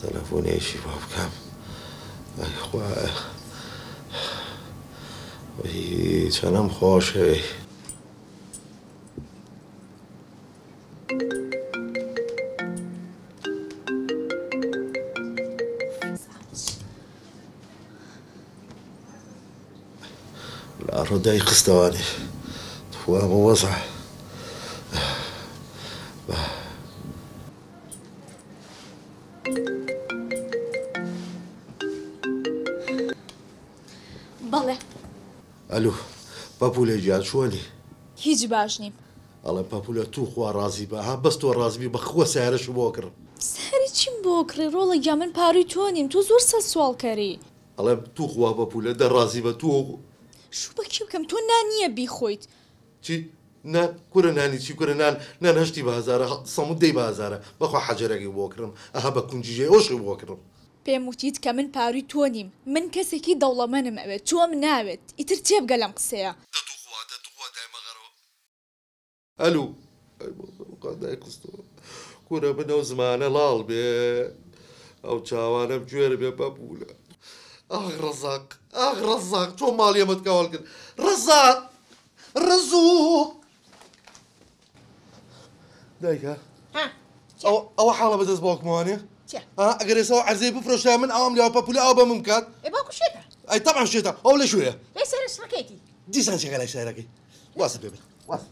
تەلەفۆنێکی بۆ بکەم ئەی خوایە وەی چەنەم خۆشەوێ لە ڕۆدای خستەوانێ توامە وەزع بەڵێ ئەلو پەپولە گیان چۆنی هیچ باش نیم ئەڵێ پەپولە تو خوا ڕازی بە ها بەست تۆ ڕازبی بەخۆ سیارەشم بۆ کڕم سەری چیم بۆ کڕی ڕۆڵە گیا من پاروی تۆ نیم تۆ زۆر سەر سوالکەری ئەڵێ تو خوا پەپولە دەڕازی بە تۆ شو بە کی بکەم تۆ نانییە بیخۆیت چی نان کورە نانی چی کورە نان هەشتی بازارە سەموو دەی بازارە بەخوا حەجەرەکەی بۆ کڕم ئەها بە کونجیژێ ئەوشی بۆ کڕم پێم وتیت کە من پاروی تۆ نیم من کەسێکی دەوڵەمەنم ئەوێت تۆم ناوێت ئیتر تێبگە لەم قسەیە ئەلو کورە بنەو زمانە لاڵ بێ ئەو چاوانەم گوێرە بێ پەپولە ئاغ ڕەزاق تۆ ماڵی ئەمەت کاوەڵ کرد ڕەزاق ڕزوو دایکە ئەوە حاڵە بەدەست باوکمانێ ئەگەر ئێسەوە عەرزەی بفرۆشتای من ئەوم لێوە پەپولە ئەو بە من بکات باوکو شێتە ئەی تەبعا شێتە ئەو لە شوێیە لێ سەر سڕکێتی دیسان چێکە لای شارەکەی واسە پێ بن واسە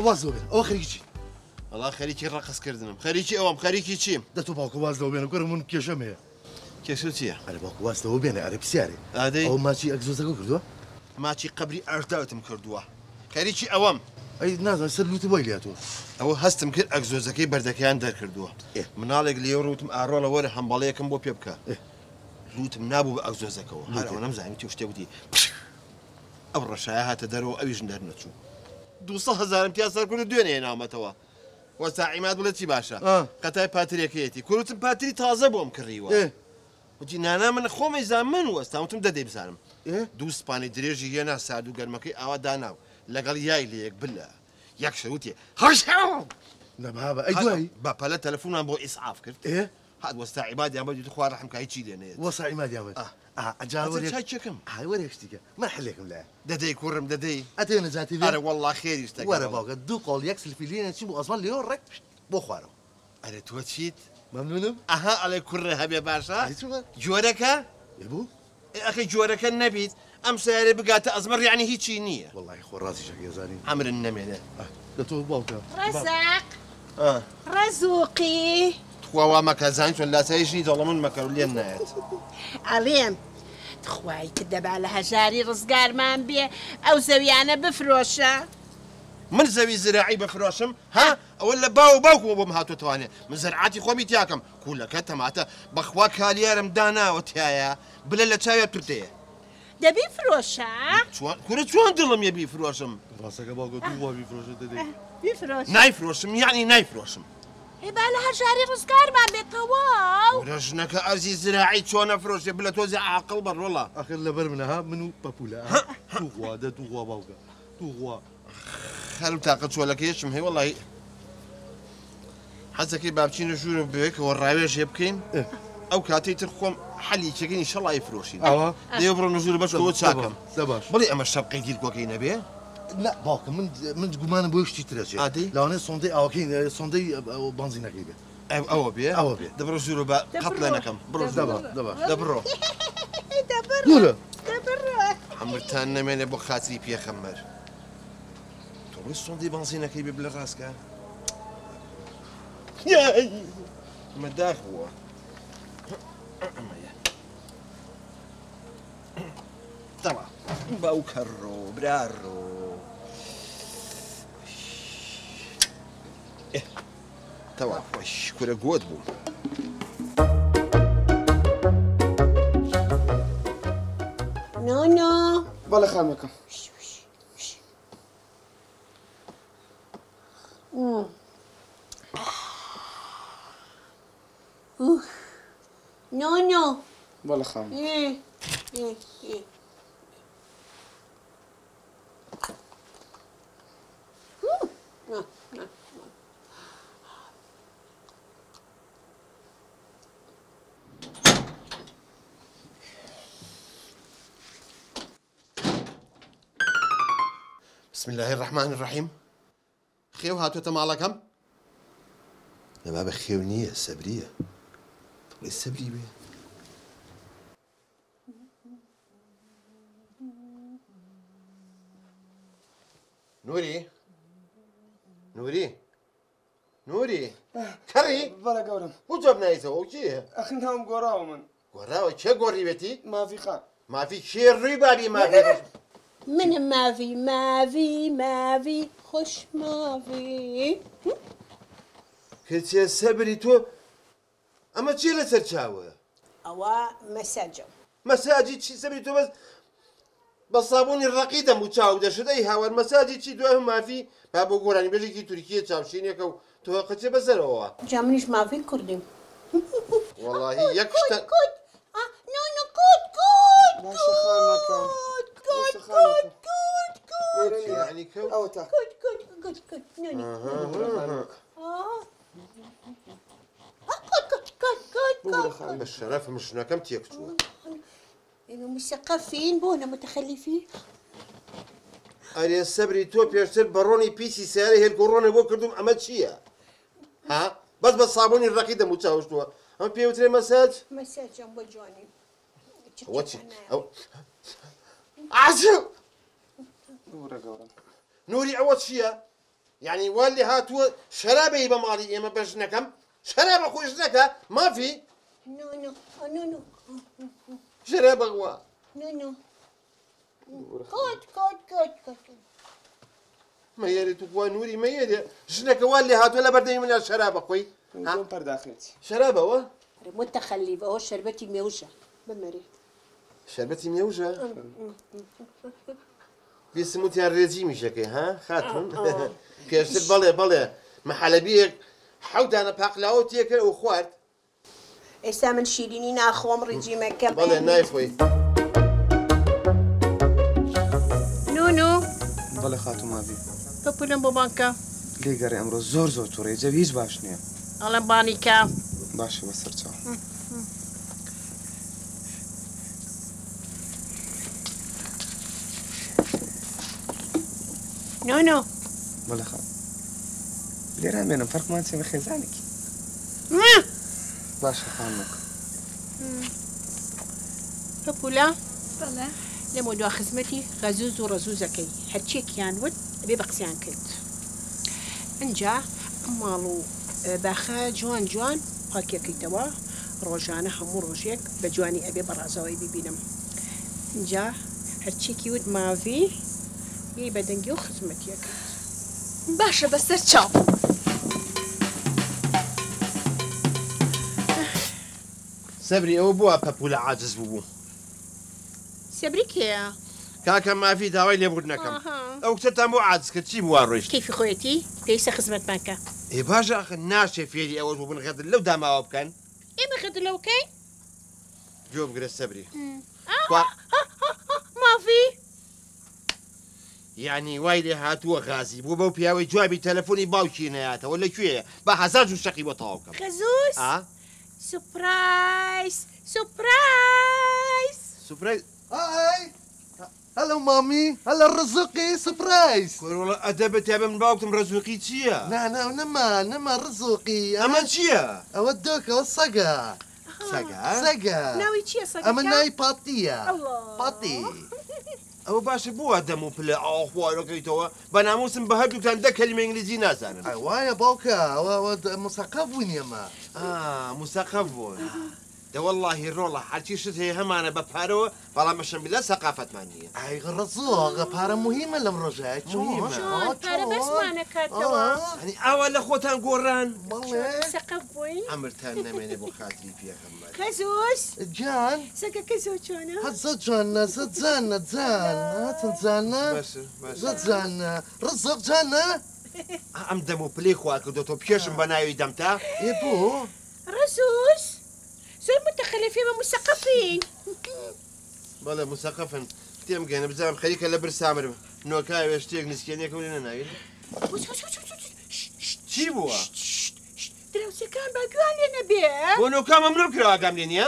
واز بێن ئەوە خەریکی چی والله خەریکی ڕقسکردنم خەریکی ئەوم خەریکی چیم دەتۆ باوکە واز بێنە گەرم من کێشەم هەیە کێشە چییە ئەرە باوکە واستەوە بێنە ئەرە پرسیارێ ئادەی ئەو ماچی ئەگزۆزەکە کردووە ماچی قبری ئەرداوتم کردووە خەریکی ئەوەم ئەی نازان سەر لوتی بۆی لاتۆ ئەوە هەستم کرد ئەگزۆزەکەی بەردەکەیان دەرکردووە مناڵێک لێ ڕوتم ئاڕۆڵە وەرە هەمبەڵەیەکم بۆ پێ بکە لوتم نابوو بە ئەگزۆزەکەەوە هەرەوە نەمزانانی تێ شتێوتی ئەو ڕەشایە هاتە دەرەوە ئەویژن دەرنەچوو 200,000 پیا سەرکرد دوێنێ هێناومەتەوە وەستا عیماد بڵێ چی باشە قەتای پاتریەکەیەتی کوروتم پاتری تازە بۆم کڕیوە وتی نانا من خۆمەی زانمن وەستاوتم دەدەی بزانم دوو سپانی درێژی هێنا سارد و گەرمەکەی ئاوا داناو لەگەڵ یای لە یەک بلە یەک شەوتی هەشاو نەبابە ئەی دوایی باپەلە تەلەفۆنان بۆ ئیسعاف کرد هات وەستا عیمادیان بەدی خوا ڕەحمکە هیچی دێنێت وەسا عیمادیان بێت چای چەکەم وەرە شتێکە من حلێکم لایە دەدەی کوڕم دەدەی ئەتێ نەجاتی ئەرە وەڵڵا خێریش وەرە باوکە دوو قۆڵ یەک سلفی لێنە چی بۆ ئەزمان لێەوە ڕێک بۆ خوارەوە ئەرە تۆ چیت مەمنونم ئەها ئەڵێ کوڕە هەبێ باشە جۆرەکە بوو ئەخی جۆرەکە نەبیت ئەم سیارێ بگاتە ئەزمەر یعنی هیچی نییە وەڵی خۆ ڕاستی شەکێزانی ئەمرن نەمێنێ لە تۆ باوکە ڕەزاق ڕەزوقی خواوا مەکە زانی چۆن لاسایشی دەڵە من مەکەڕ لێن نایەت ئەڵێم خوای کە دەبا لە هەژاری ڕزگارمان بێ ئەو زەویانە بفرۆشە من زەوی زراعی بفرۆشم ها ئەوە لە باو باوکەوە بۆم هاتوتوانێ من زەرعاتی خۆمی تیاکەم کوولەکە تەماتە بەخوا کالیارم داناوە تایە بلە لە چاوێت توتەیە دەبی فرۆشە کورە چۆن دڵم یە بیفرۆشم ڕاستەکە باوکە دوو وا بیفرۆشە دەدەی بیفرۆش نایفرۆشم یعنی نایفرۆشم هێبا لە هەژاری ڕزگارمان بێتەوە ڕژنەکە ئەرزی زراعی چۆن نەفرۆشێ بلە تۆزی عاقڵ بەڕۆڵە ئەخر لەبەر منەها من و پەپولە تووخوا دە تووخوا باوکە تووخوا خەرم تاقە چۆلەکەیشم هەیە وەڵی حەزەکەی بابچینە ژوورە بوێکەوە ڕاوێژێ بکەین ئەو کاتەی تر خۆم حەلی چەکەنی شەڵی فرۆشین دێ بڕۆ نژور بەشەوە چاکەم دەباش بڵێ ئەمە شەبقەی دیرکۆکەی نەبێ لا باوکە من گومانم بۆ شتی ترەچێت لاوانێ سۆندەی ئاوەکەی سۆندەی بنزینەکەی بێت ئەوە بێ ئەوە بێ دەبڕۆ ژوورە بە قەت لە نەکەم بڕۆ دەبڕۆ ئەمرتان نەمێنێ بۆ خاتری پێخەمەر تۆ سۆندەی بنزینەکەی بێ بلە ڕاستکە مەداخەوە تەوا باو کەڕۆ برارۆ تەوا خۆش کورە گۆت بوو نۆنۆ بەڵێ خانمەکەم نۆنۆ بەڵێ خانم بسم الله الرحمن الرحيم. خيو هاتوتە ماڵەکەم؟ لەما بە خێو نییە سەبریە. دڵی سەبری بێ. نوری؟ نوری؟ نوری؟ کەڕی؟ بەڵێ گەورم. بۆ جواب نایتەوە ئەو کێیە؟ ئەخناوم گۆڕاوە من. گۆڕاوە کێ گۆڕیوێتی؟ مافی خان. مافی کێ ڕووی بابی مافی؟ منم ماوی خوش ماوی کەچێ سەبری تۆ ئەمە چی لەسەر چاوە؟ ئەوە مەساجم. مەساجی چی سەبری تۆ بە سابوونی ڕقی دەم و چاو دەشدەی هاوار مەساجی چی دوای مافی با بۆ گۆرانی بێژێکی تورکیە چاوشینێکە و تۆ قەچێ بەسەرەوە. جا منیش ماوی کوردیم. وەڵاهی یەک شتە باشە خانەکەم. یعنی کەوت ئەوە تا. بە شەرەف مشنەکەم تێکچووە. مثقفين بونا متخلفين. ئەرێ سەبری تۆ پێشتر بەڕۆنی پیسی سیارە هێلگۆڕۆنە بۆ کردوم ئەمە چییە؟ ها؟ بەس بە سابوونی ڕقی دەم و چاوشتووە. ئەم پێوترێ مەساج؟ مساجم بۆ جوانی. ئەوە چی؟ عاجب! دوورە گەورم. نوری ئەوە چییە؟ یعنی وا لێ هاتووە شەرابەی بە ماڵی ئێمە بەش نەکەم؟ شەرابە خۆش نەکە؟ مافی؟ نو. شەرابەغوا. نو. كوت. مەیەری تو وا نوری مەیەرێ ژنەکە وا لێ هاتووە لە بەردەمی منە شەرابە خۆی. زۆم پەرداخێتی. شەرابەوە؟ متخلف أهو شربتي ميوشة بمري. شربەتی مێوژە؟ بیسموتیان ڕێجیمیشەکەی ها خاتون؟ پێشتر بەڵێ مەحەلەبیەک حەودانە پاقلاوە تێکرد و خوارد. ئێستا من شیرینی ناخۆم ڕیجیمەکە بەڵێ نایفۆی. نونو بەڵێ خاتوو مافی. بپولم بۆ بانکە. لێگەڕێ ئەمڕۆ زۆر تووڕێ جەوی هیچ باش نییە. ئەڵەم بانیکە. باشە بەسەر چاو. نونو بەڵێ خات. لێران بێنم فەرقمان چێ بە خێزانێکی. باشە خانمەکە. بپولا بەڵێ لەمە دوا خزمەتی غەزوز و ڕەزوزەکەی هەرچێکیان وت بێ بە قسەیان کرد. ئەنجا ماڵ و باخە جوان پاکێکیتەوە ڕۆژانە هەموو ڕۆژێک بە جوانی ئەبێ بەڕازەوەی ببینم. ئەنجا هەرچێکی وت ماوی یەی بەدەنگی و خزمەتیە کرد. باشە بەسەر چاو. سەبری ئەوە بووە پەپولە عاجز بوو. سەبری کێیە؟ کاکە مافی داوای لێبوردنەکەم. ئەو کتتان بۆ عاجز کرد چی بووە ڕۆیشت؟ کەیفی خۆیەتی پێویستە خزمەتمانکە. ئێ باشە ئەخە ناشێ فێری ئەوەش بوو بنغێدر لەو داماوە بکەن. ئێمە خەدر لەوکەی؟ گوێ بگرە سەبری. مافی؟ یعنی وای لێ هاتووە غازی بوو بەو پیاوەی جوابی تەلەفۆنی باوکی نەیاتەوە لەکوێیە بە هەزار جوو شەقی بۆ تەواو بکەم. خەزوس؟ سوپرایز! هاي هلا مامي هلا الرزقي سبرايز. والله ئەدەبێت یا بە من باوکتم ڕەزوقی چییە؟ نما رزقي ئەمە چییە؟ اودوك وصقا سقا ناوی چییە سەگەکە؟ اما ناي باطية الله. باطي ئەوە باشە بووە دەم و پلە ئاخوارەکەیتەوە بە ناموسم بە هەردووکتان دە کەلیمە ئینگلیزی نازانن. ايوا يا باوكا مثقف وين يما مسەقەف بوون. دە وەڵڵاهی ڕۆڵە هەرچی شت هەیە هەمانە بە پارەوە بەڵام بەشەم بلە سەقافەتمان نییە. اي الرزوق بارا مهمة لم رجعت پارە بەسمانە کاتەوە. هەنی ئاوا لە خۆتان گۆڕان سەقەف بووین؟ ئەمرتان نەمێنێ بۆ خاتری پێکەم. خەزوس جان سەگەکە زۆر چۆنە؟ هزا جانا جانا جانا رزق جانا ئەم دەم و پلەی خوا کردۆتۆ پێشم بە ناوی دەمتا يبو ڕەزوس زۆر متەخەلەفی بە مسەقەفین. بەڵێ مسەقەفن تێم گەێنە بزانم خەریکە لە برسامر نۆکایوێ شتێک نسکێنێکە لێ نەناوێت. چی بووە؟ دراوسەکان باگوان لێ نەبێ. بۆ نۆکام ئەمرۆ کرا ئاگام لێ نییە؟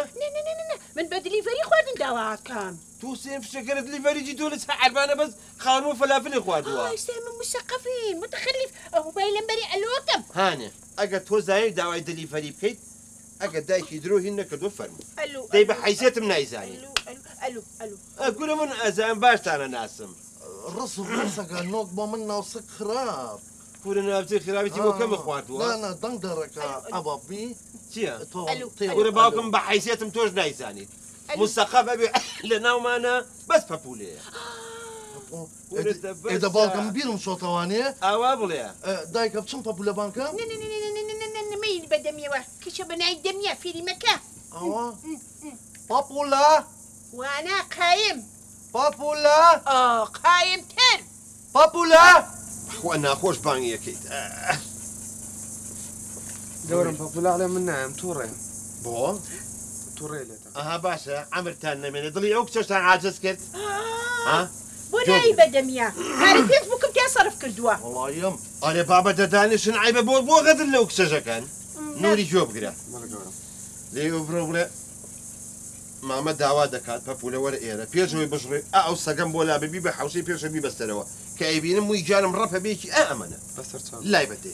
نه من بدليفري خواردن داواکەم تو سێم فشەکەرە دلیڤەریجی تۆ لە عەربانە بەس خاوەن و فەلافلی خواردووە ئێستا من مثقفین متخلف ئەو موبایلم بەری ئەلۆکەم هانێ ئەگەر تۆ زانیت داوای دلیڤەری بکەیت ئەگەر دایکی درۆ هین نەکردو فەرموو ئەلو دەی بە حیزێتم نایزانی ئەلو گورە من ئەزان باشتانە ناسم ڕسم ڕسەکە نۆک بۆ من ناوسک خراپ کورە ناوچەی خراپەتی بۆ کەمە خواردووە نا دەنگ دەڕەکە ئەبابی چییە تۆ گورە باوکم بە حیزێتم تۆش نایزانیت مستەقەب ئەبێ لە ناومانە بەس پەپولەیە ئێدە باوکم بیرم شۆتەوانێ ئاوا بڵێ دایکە بچم پەپولە بانکە نمەین بەدەمیەوە کچە بەنای دەمیە فیلمەکە ئەوە پەپولە وانا قایم پەپولە قایم تر پەپولە خوا ناخۆش بانگی یەکەیت دەورم پەپولاڵێ من نایم تووڕێ بۆ تووڕێ لێتە ئەها باشە ئەمرتان نەمێنێ دڵی ئەو کچەشتان عاجز کرد بۆ نایی بەدەمیە هەر فێسبووکم تیا سەرف کردووە وڵایم ئەرێ بابە دەدانیشن عیبە بۆ غەدر لەو کچەژەکەن نوری جۆ بگرە لێ بڕۆ بڵێ مامە داوا دەکات پەپولە وەرە ئێرە پێشەوەی بژڕێ ئەو سەگەم بۆ لا ببی بە حوشەی پێشە بیبەستەرەوە کە ئەیبینم مووی جارم ڕەپە بێکی ئەمەنە بەسەر چاو لای بەدێ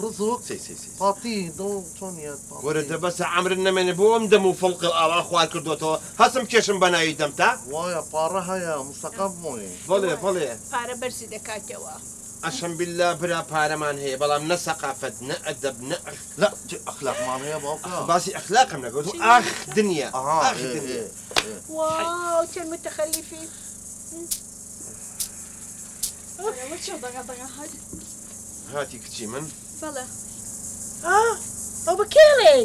ڕزوق سێ پاتی دڵ چۆنیە وەرە دەبەسە عەمرن نەمێنێ بۆ ئەم دەم و فڵقڵ ئاوا خوار کردوێتەوە هەستم کێشم بەناوی دەم تا وایە پارە هەیە مستەقەب بووی بڵێ پارە بەرزی دەکاتەوە ئەشەم بالله برا پارەمان هەیە بەڵام نە سەقافەت نە ئەدەب نە لا ئەخلاقمان هەیە باوکە باسی ئەخلاقم نەگوت ئاخ دنیا ئاخ دنیا واو چەند متخەلیفی هاتی کچی من بەڵێ ئەو بکێڵێ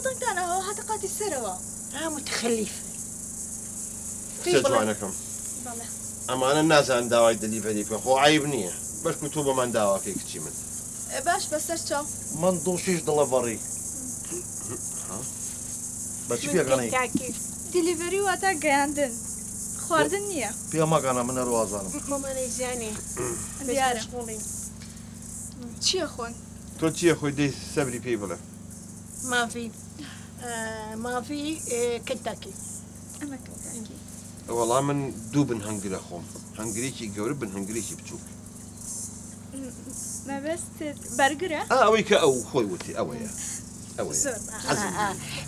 دەنگدانەوە هاتە قاتی سەرەوە متخەلیف کچە جوانەکەم بەڵێ ئەمانە نازان داوای دلیڤەری بکە خۆ عیب نییە بەشکو تۆ بەمان داواکەی کچی من باش بەسەر چاو من دڵشیش دڵەڤەڕی بەچی پێگەڵی دیلیڤەری واتە گەیاندن خواردن نییە پێمەگەنە منە ڕوازانم خۆمانەی زانێ دیارە چییە خۆن تۆ چییە خۆی دەی سەبری پێی بڵێ مافی کەنتاکی ئەمە وەڵام من دوو بن هەنگرە خۆم هەنگرێکی گەورە بن هەنگرێکی بچووک مەبەستت بەرگرە ئەوەی کە ئەو خۆی وتی ئەوەیە زۆر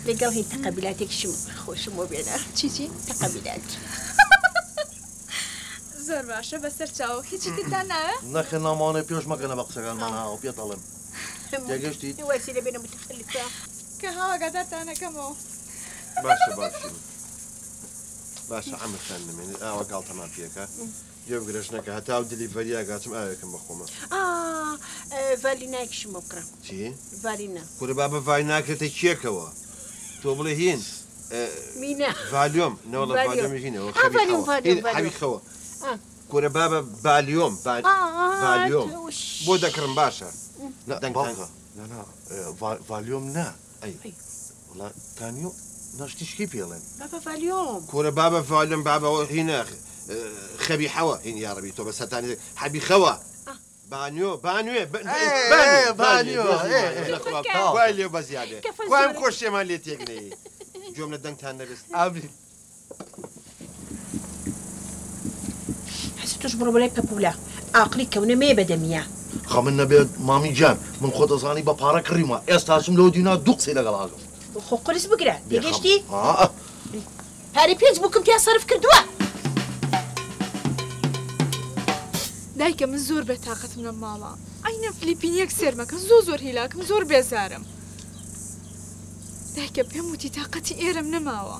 لەگەڵ هی تەقەبیلاتێکشم خۆشم بۆ بێنە چیچی تەقەبیلات زۆر باشە بەسەر چاو هیچی تتان ناوە نەخێ نامانێ پێش مەگەنە بە قسەکانمان هاو پێ دەڵێم تێگەشتی وەسی لە بێنە متخەلیفە کە هاوا گەدارتانەکەمەوە باشە باشە ئەمرتان نمێنێت ئاوا گاڵتەمان پێکە گوێ بگرێشنەکە هەتا و دلیڤەری ئاگاچم ئاوێکم بەخۆمە ڤالینایکشم بۆ بکڕم چی؟ ڤالینە کورە بابە ڤای ناکرێتە کێکەوە تۆ بڵێ هین مینە ڤالیۆم نەوەڵە ڤالیۆمی هینەوە حەویخەوە Ah. کورە بابە بالیۆم بالیۆم بۆ دەکڕم باشە ڤالیۆم نا وڵا تانیۆ ناشتیشکی پێڵێن بابە ڤالیۆم کورە بابە ڤالیۆم بابەوە هینە خەبیحەوە هین یاڕەبی تۆ بە سەتانی حەبیخەوە بانیۆ بانوێ وای لێ بە زیادێ وایم خۆشێمان لێ تێگنەی گوێم لە دەنگتان نەبست ئابری حەسی تۆش بڕۆ بەلای پەپولا ئاقلی کەونە مێ بەدەمیە خەمن نەبێت مامی جان من خۆ دەزانی بە پارە کڕیمە ئێستاشم لەو دینا دوو قسەی لەگەڵ هاگەم خۆ قرس بگرە دەگەشتی پارەی پێنج بووکم تیا سەرف کردووە دایکە من زۆر بێتاقەتم لە ماڵە ئەینە فلیپینیەک سێرمەکە زۆر هیلاکم زۆر بێزارم دایکە پێم وتی تاقەتی ئێرەم نەماوە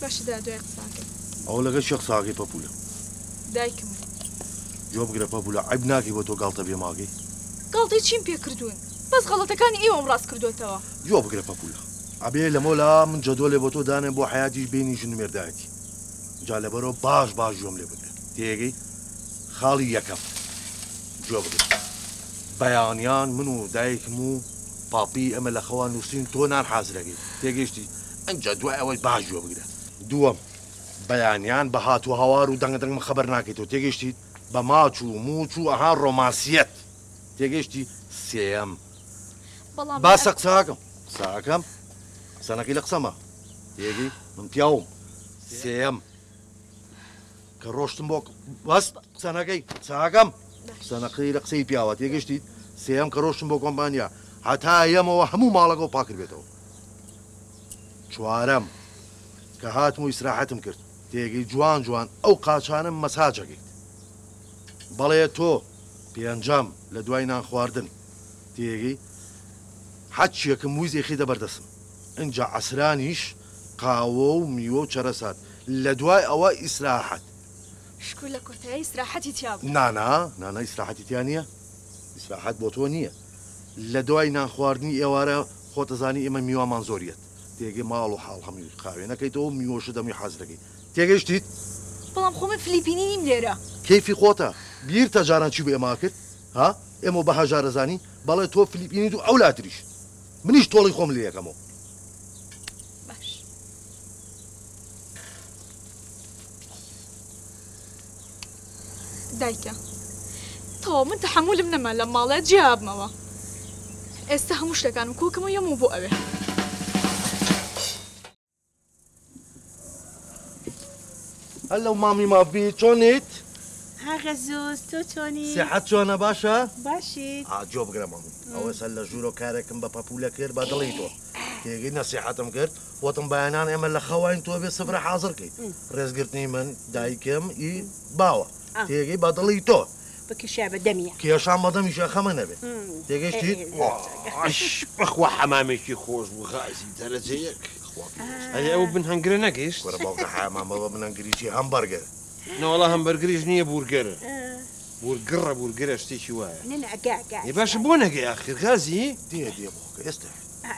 باشدا دوای قساکەم ئەو لەگە شێخ ساگەی پەپولە دایکم جۆ بگرە پەپولە عیب ناکەی بۆ تۆ گاڵتە بێ ماگەی گاڵتەی چیم پێ کردوون بەس غەڵەتەکانی ئێوەم ڕاست کردوێتەوە جۆ بگرە پەپولە ئەبێ لە مۆلا من جەدۆلێ بۆ تۆ دانێ بۆ حیاتیش بینی ژن مێردایەتی جا لەبەرەوە باش جۆم لێ بگرە تێگەی خاڵی یەکەم جۆ بگرە بەیانیان من و دایکم و پاپی ئەمە لە خەوا نووسین تۆ نان حازرەکەی تێگەیشتی ئەنجا دوای ئەوەی باش جۆ بگرە دووەم بەیانیان بە هاتووە هەوار و دەنگدەنگمە خەبەر ناکەیتەوە تێگەیشتیت بە ماچ و موچ و ئەها ڕۆماسیەت تێگەیشتی سێەم باسە قساکەم ساعەکەم قسەنەکەی لە قسەمە تێگەی من پیاوم سێم کە ڕۆشتم بۆ بەست قسەنەکەی ساعەکەم قسەنەکەی لە قسەی پیاوە تێگەشتیت سێم کە ڕۆشتم بۆ کۆمپانیا هەتا ئێمەوە هەموو ماڵەکە و پاکرد بێتەوە چوارەم کە هاتم و ئیسراحەتم کرد تێگەی جوان جوان ئەو قاچانم مەساجەکەیت بەڵێ تۆ پێنجام لە دوای نان خواردن تێگەی حەچیەکەم ویزێکی دەبەردەسم ئەنجا عەسرانیش قاوە و میوە و چەرەسات لە دوای ئەوە ئیسراحەت شکو لە کۆتایی ئیسراحەتی تیا بوو. نانا ئیسراحەتی تیان نییە ئیسراحەت بۆ تۆ نییە لە دوای نان خواردنی ئێوارە خۆتەزانی ئێمە میوەمان زۆریەت تێگەی ماڵ و حاڵ هەمووی قاوێنەکەیتەوە میوەشە دەمی حەزرەکەی تێگەیشتیت بەڵام خۆمە فلیپینی نیم لێرە کەیفی خۆتە بیر تەجاران چی بۆ ئێمە کرد ها ئێمە بە هەژارەزانی بەڵێ تۆ فلیپینیت و ئەولاتریش منیش تۆڵی خۆم لێ یەکەمەوە باش دایکە تەواو من تەحەمولم نەما لە ماڵە جیابمەوە ئێستا هەموو شتەکانم کۆکەمە یەموو بۆ ئەوێ هەر لەو مامی مافی چۆنیت ها غەزوز تۆ چۆنی سیحەت چۆنە باشە باشیت جۆ بگرەمە ئەوە سەر لە ژوورۆ کارێکم بە پەپولە کرد بە دڵی تۆ تێگەی نەسیحەتم کرد وەتم بەیانان ئێمە لە خەواین تۆ بێ سفرە حازرکەی ڕێزگرتنی من دایکم ئی باوە تێگەی بە دڵی تۆ بکشا بە دەمیە کێشان بەدەمیشە خەمە نەبێت تێگەشتیت بەخوا حەمامێکی خۆش بوو غازی دەرەجەیەک ئەی ئەو بن هەنگرە نەگەیشت وەرە باوکە حەمامەوە منەنگریی هەمبەرگەر نەوەڵا هەمبەرگریش نییە بورگەرە بورگەرە شتێکی وایە ێ باشە بۆ نەگەی ئاخر غازی دێ بۆکە ئێستا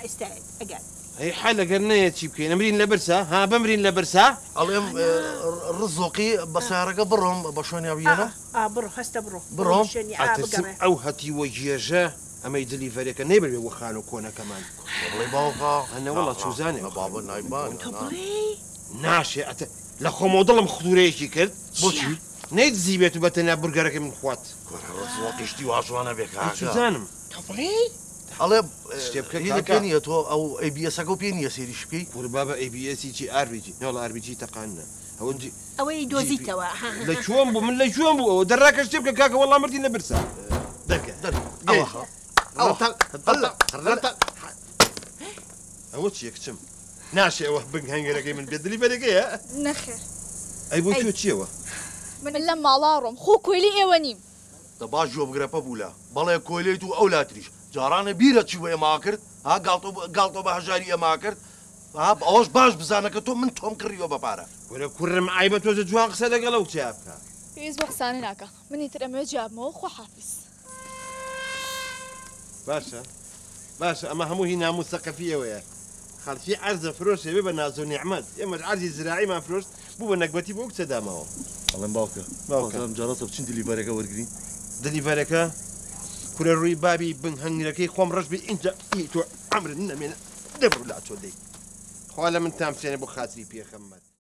ئێستاێت ئەگەر ئەی حال لەگەر نەیە چی بکەین ئەمرین لە برسا ها بمرین لە برسا ئەڵێم ڕزۆقی بە سارەکە بڕۆم بە شوێنیاویێنە بڕۆ هەستە بڕۆم ئەترسم ئەو هەتیوە جێژە ئەمەی دلیڤەرێکە نەیبێ وە خان و کۆنەکەمان بڵێ باوکە ئەنەوەڵە چوزانێ بابە نایبان ناشێ ئەتە لە خۆمە دڵم خودورەیەکی کرد بۆچی نەیت زیبێت و بەتەنیا بورگەرەکە من خوات ڕزۆقیشتی واشوانە بێکە چوزانم ئەڵێ شتێبکە پێ نیە تۆ ئەو ئەیبیەسەکە و پێ نیە سێریش بکەی قوربا بە ئەیبیەسی چی ئاربیجی نەوەڵ ئاربیجی تەقانە ئەوەنجی ئەوەی دۆزیتەوە لە کوێم بوو من لە کوێم بوو ئەوە دەڕاکە شتێ بکە کاکە وەڵام مردی لە برسا ئەوە چیە کچم ناشێ ئەوە بنگ هەنگەرەکەی من بێ دلیڤەرەکەیە نەخێر ئەی بۆ کوێ چیەوە من لە ماڵا ڕۆم خۆ کۆیلی ئێوە نیم دە باش جۆ بگرەپە بوولە بەڵێ کۆلێت و ئەو لاتریش جارانە بیرە چی بۆ ئێما کرد ها گاڵتۆ بە هەژاری ئەما کرد ئەوەش باش بزانە کە تۆ من تۆم کڕیوە بەپارە وەرە کوڕم ئایبە تۆزە جوان قسە لەگەڵ ئەو چیا بکە پێویست بە قسانە ناکە منی تر ئەمەوێ جیابمەوە خۆ حافیز باشە ئەمە هەموو هی ناموس سەقەفیەوەیە خەڵکی عەرزە فرۆشێ بێ بە ناز و نیعمەت ئێمەش عەرزی زراعیمان فرۆشت بوو بە نەکبەتی بۆ کچە دامەوە ئەڵێم باوکە باوکەم جارەتە بچین دلیڤەرەکە وەرگری دلیڤەرەکە کورە ڕووی بابی بن هەنگەکەی خۆم ڕەش بێ ئینجا تۆ ئەمرن نەمێنە دەبڕ لا تۆ دەی خوا لە من تامسێنە بۆ خاتری پێخەممەد